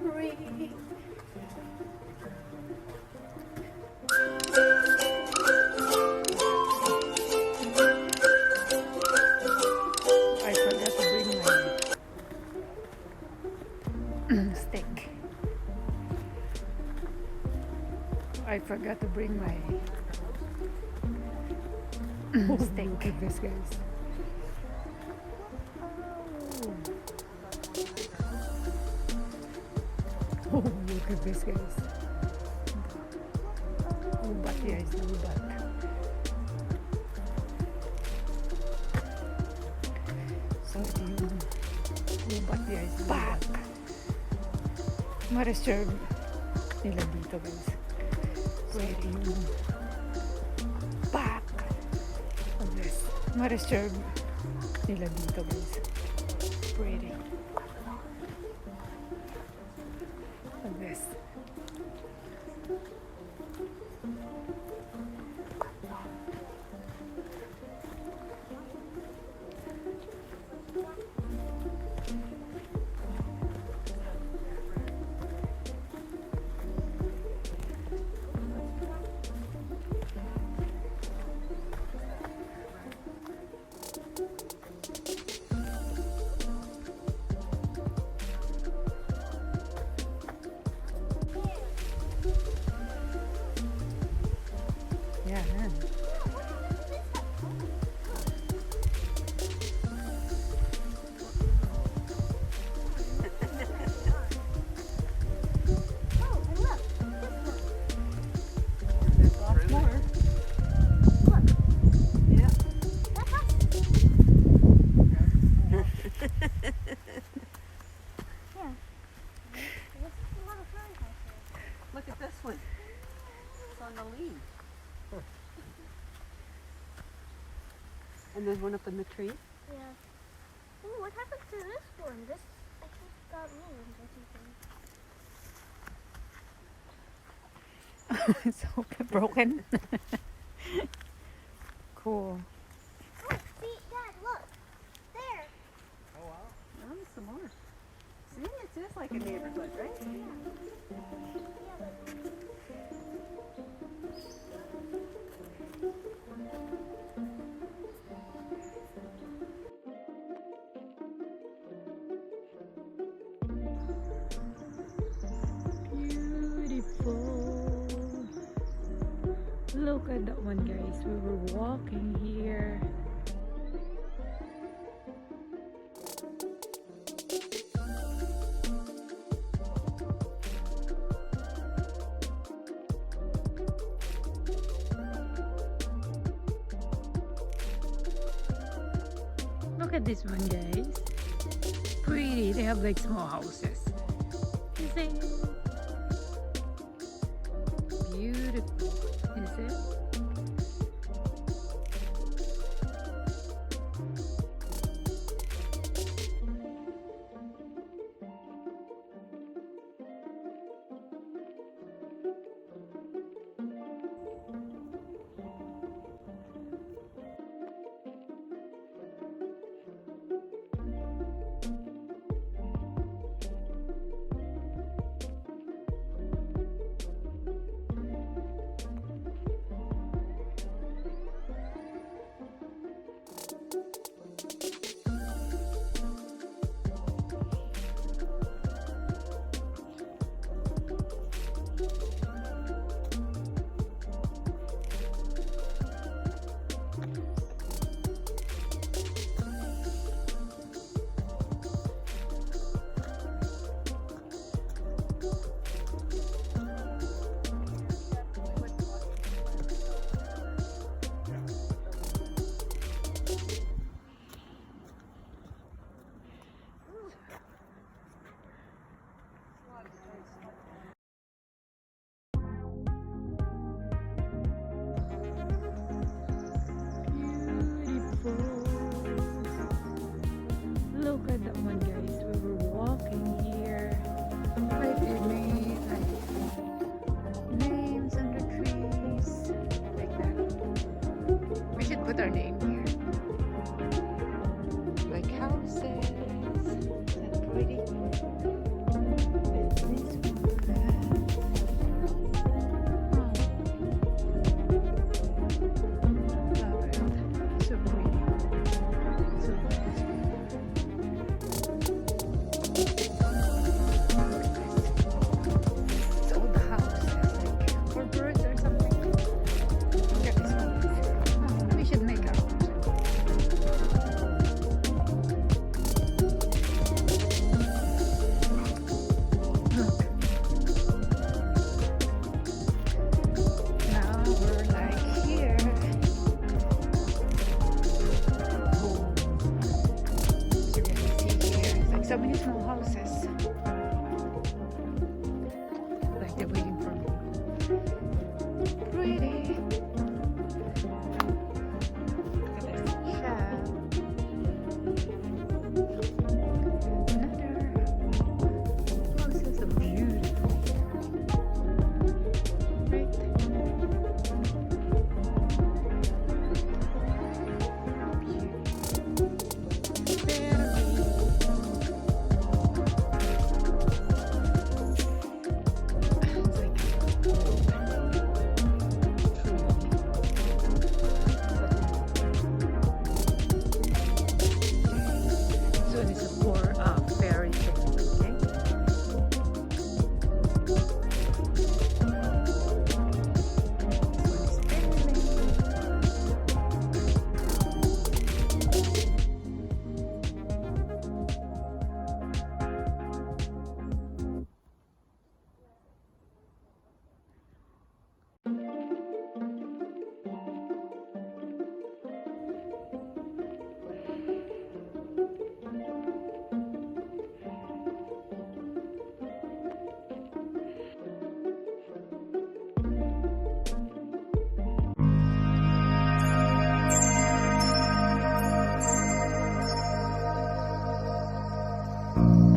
Ring. I forgot to bring my stick. I forgot to bring my stick. Look at this, guys. Oh, look at this, guys. Lubat, guys, lubat. So, ito yung lubat, guys, lubat. Ma-reserve nila dito, guys. Pwede yung back. Ma-reserve nila dito, guys. Pwede. Like this. Yeah, man. More. Look. Yeah. That's us. Yeah. This is a lot of fun right here. Look at this one. It's on the leaf. And there's one up in the tree. Yeah. Ooh, what happened to this one? This, I think, got ruined or something. It's so broken. Cool. Oh, see, Dad, look. There. Oh, wow. Oh, some more. See, it's just like a neighborhood, right? Beautiful. Look at that one, guys. We were walking here. Look at this one, guys. Pretty. They have like small houses. You see? Beautiful. Is it? Bye.